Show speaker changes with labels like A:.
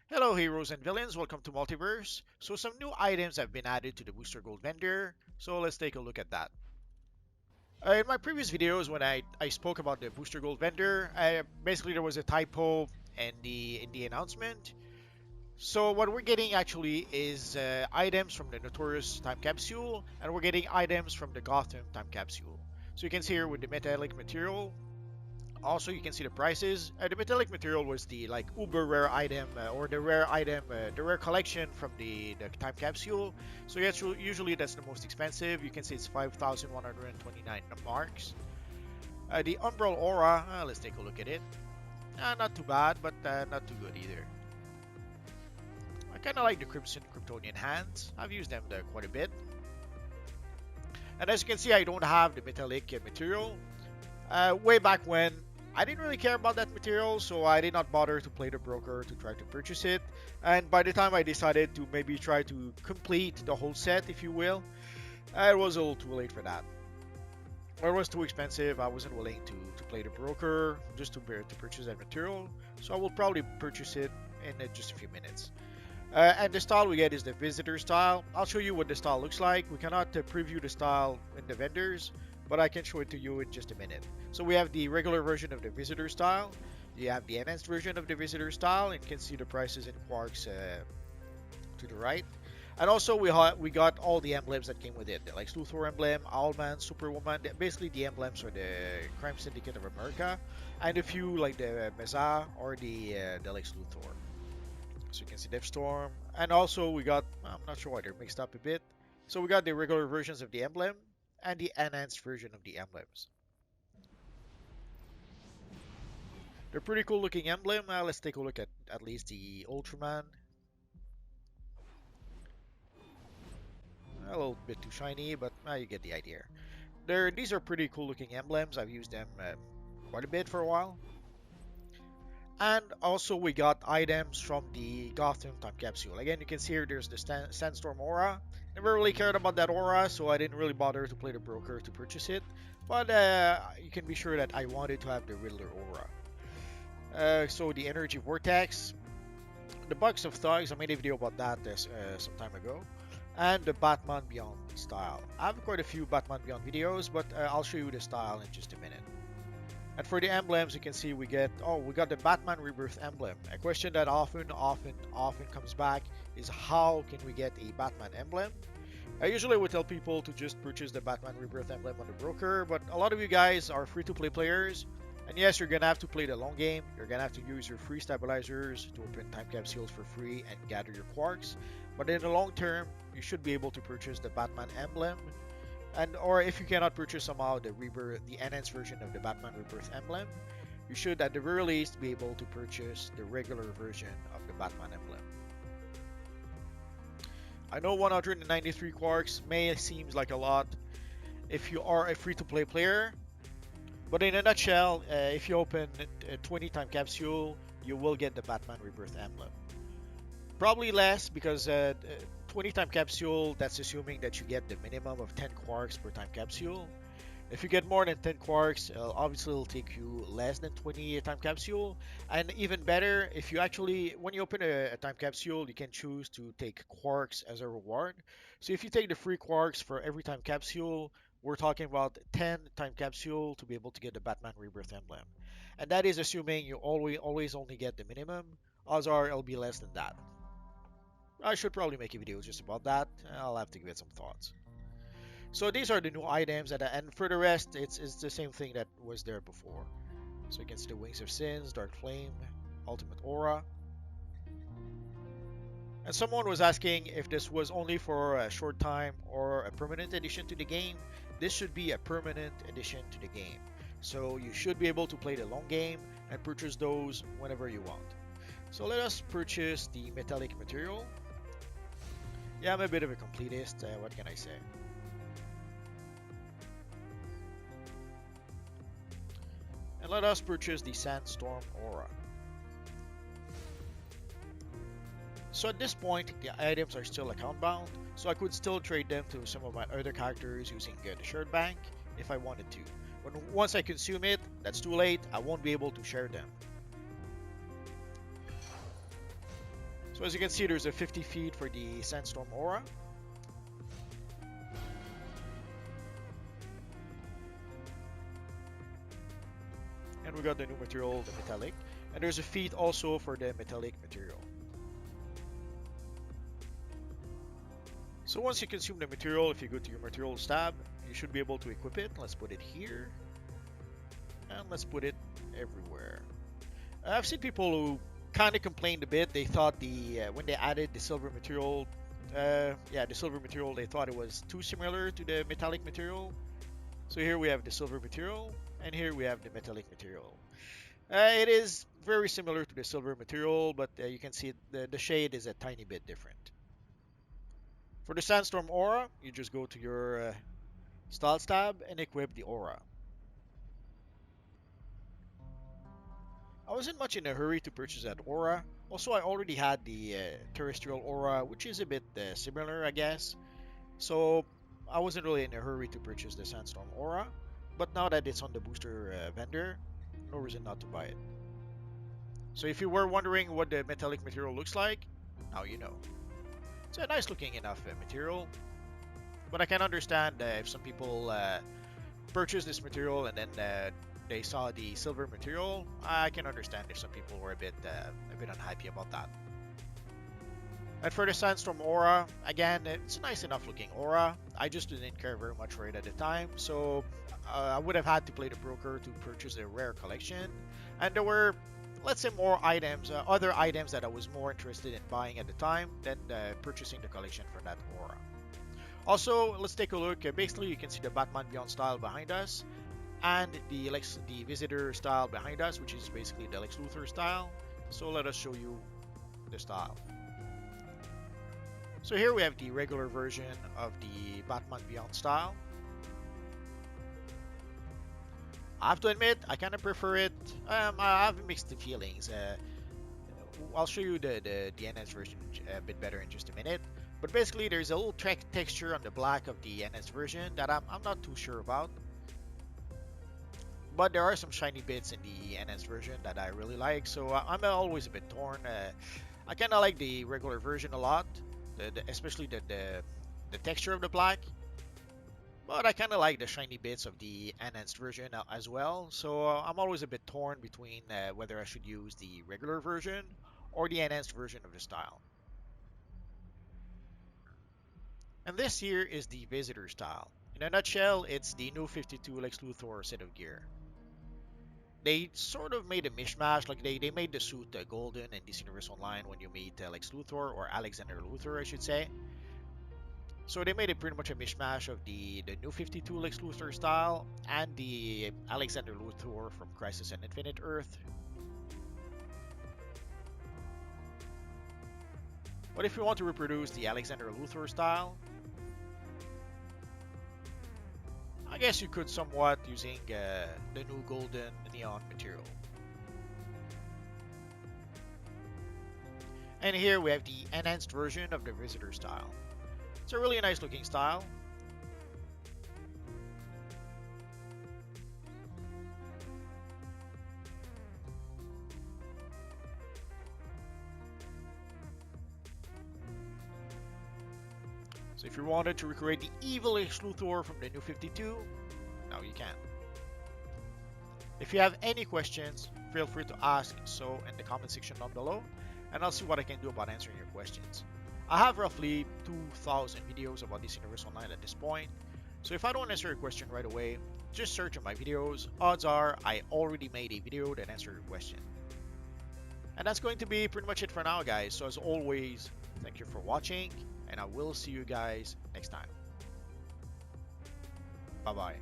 A: Hello heroes and villains, welcome to Multiverse. So some new items have been added to the Booster Gold vendor, so let's take a look at that. In my previous videos when I spoke about the Booster Gold vendor, basically there was a typo in the announcement. So what we're getting actually is items from the Notorious Time Capsule, and we're getting items from the Gotham Time Capsule. So you can see here with the metallic material, also you can see the prices. The metallic material was the like uber rare item or the rare item, the rare collection from the time capsule. So yeah, usually that's the most expensive. You can see it's 5,129 marks. The umbral aura, let's take a look at it. Not too bad, but not too good either. I kind of like the crimson kryptonian hands. I've used them quite a bit. And as you can see, I don't have the metallic material. Way back when, I didn't really care about that material, so I did not bother to play the broker to try to purchase it. And by the time I decided to maybe try to complete the whole set, if you will, it was a little too late for that. Or it was too expensive. I wasn't willing to play the broker just to purchase that material. So I will probably purchase it in just a few minutes. And the style we get is the visitor style. I'll show you what the style looks like. We cannot preview the style in the vendors, but I can show it to you in just a minute. So we have the regular version of the visitor style. You have the enhanced version of the visitor style, and you can see the prices in quarks to the right. And also we got all the emblems that came with it, like Luthor emblem, Owlman, Superwoman. Basically the emblems are the Crime Syndicate of America, and a few like the Meza or the Lex Luthor. So you can see Deathstorm, and also we got, I'm not sure why they're mixed up a bit. So we got the regular versions of the emblem and the enhanced version of the emblems. They're pretty cool looking emblem. Let's take a look at least the Ultraman. A little bit too shiny, but you get the idea. These are pretty cool looking emblems. I've used them quite a bit for a while. And also we got items from the Gotham time capsule. Again, you can see here there's the Sandstorm aura. Never really cared about that aura, so I didn't really bother to play the broker to purchase it. But you can be sure that I wanted to have the Riddler aura. So the Energy Vortex, the Box of Thugs, I made a video about that some time ago. And the Batman Beyond style. I have quite a few Batman Beyond videos, but I'll show you the style in just a minute. And for the emblems, you can see we got the Batman Rebirth emblem. A question that often comes back is how can we get a Batman emblem? I usually would tell people to just purchase the Batman Rebirth emblem on the broker, but a lot of you guys are free-to-play players, and yes, you're gonna have to play the long game. You're gonna have to use your free stabilizers to open time capsules for free and gather your quarks. But in the long term, you should be able to purchase the Batman emblem, and or if you cannot purchase somehow the enhanced version of the Batman Rebirth emblem, you should at the very least be able to purchase the regular version of the Batman emblem. I know 193 quarks may seem like a lot if you are a free-to-play player, but in a nutshell, if you open a 20 time capsule, you will get the Batman Rebirth emblem. Probably less because 20 time capsule, that's assuming that you get the minimum of 10 quarks per time capsule. If you get more than 10 quarks, obviously it'll take you less than 20 time capsule. And even better, if you actually, when you open a time capsule, you can choose to take quarks as a reward. So if you take the free quarks for every time capsule, we're talking about 10 time capsule to be able to get the Batman Rebirth emblem. And that is assuming you always only get the minimum. Odds are it'll be less than that. I should probably make a video just about that. I'll have to give it some thoughts. So these are the new items, and for the rest, it's the same thing that was there before. So you can see the Wings of Sins, Dark Flame, Ultimate Aura. And someone was asking if this was only for a short time or a permanent addition to the game. This should be a permanent addition to the game. So you should be able to play the long game and purchase those whenever you want. So let us purchase the metallic material. Yeah, I'm a bit of a completist, what can I say? And let us purchase the Sandstorm Aura. So at this point, the items are still account bound, so I could still trade them to some of my other characters using the shared bank if I wanted to. But once I consume it, that's too late, I won't be able to share them. So as you can see, there's a 50 feet for the Sandstorm Aura. And we got the new material, the metallic. And there's a feet also for the metallic material. So once you consume the material, if you go to your materials tab, you should be able to equip it. Let's put it here. And let's put it everywhere. I've seen people who kind of complained a bit. They thought when they added the silver material, the silver material, they thought it was too similar to the metallic material. So here we have the silver material, and here we have the metallic material. It is very similar to the silver material, but you can see the shade is a tiny bit different. For the Sandstorm Aura, you just go to your Styles tab and equip the Aura. I wasn't much in a hurry to purchase that Aura. Also, I already had the Terrestrial Aura, which is a bit similar, I guess. So I wasn't really in a hurry to purchase the Sandstorm Aura. But now that it's on the booster vendor, no reason not to buy it. So if you were wondering what the metallic material looks like, now you know. It's a nice looking enough material. But I can understand if some people purchase this material and then they saw the silver material. I can understand if some people were a bit unhappy about that. And for the Sandstorm Aura, again, it's a nice enough looking aura. I just didn't care very much for it at the time, so I would have had to play the broker to purchase a rare collection. And there were, let's say, more items, other items that I was more interested in buying at the time than purchasing the collection for that aura. Also, let's take a look. Basically, you can see the Batman Beyond style behind us, and the Visitor style behind us, which is basically the Lex Luthor style. So let us show you the style. So here we have the regular version of the Batman Beyond style. I have to admit, I kind of prefer it. I have mixed feelings. I'll show you the NS version a bit better in just a minute. But basically, there's a little texture on the black of the NS version that I'm not too sure about. But there are some shiny bits in the NS version that I really like, so I'm always a bit torn. I kind of like the regular version a lot, especially the texture of the black. But I kind of like the shiny bits of the enhanced version as well, so I'm always a bit torn between whether I should use the regular version or the enhanced version of the style. And this here is the Visitor style. In a nutshell, it's the new 52 Lex Luthor set of gear. They sort of made a mishmash, like they made the suit golden in DC Universe Online when you meet Lex Luthor, or Alexander Luthor I should say. So they made it pretty much a mishmash of the new 52 Lex Luthor style and the Alexander Luthor from Crisis on Infinite Earth. But if you want to reproduce the Alexander Luthor style, I guess you could somewhat using the new golden neon material. And here we have the enhanced version of the Visitor style. It's a really nice looking style. So if you wanted to recreate the evil Lex Luthor from the new 52, now you can. If you have any questions, feel free to ask so in the comment section down below, and I'll see what I can do about answering your questions. I have roughly 2,000 videos about DC Universe Online at this point, so if I don't answer your question right away, just search on my videos. Odds are I already made a video that answered your question. And that's going to be pretty much it for now, guys. So as always, thank you for watching, and I will see you guys next time. Bye-bye.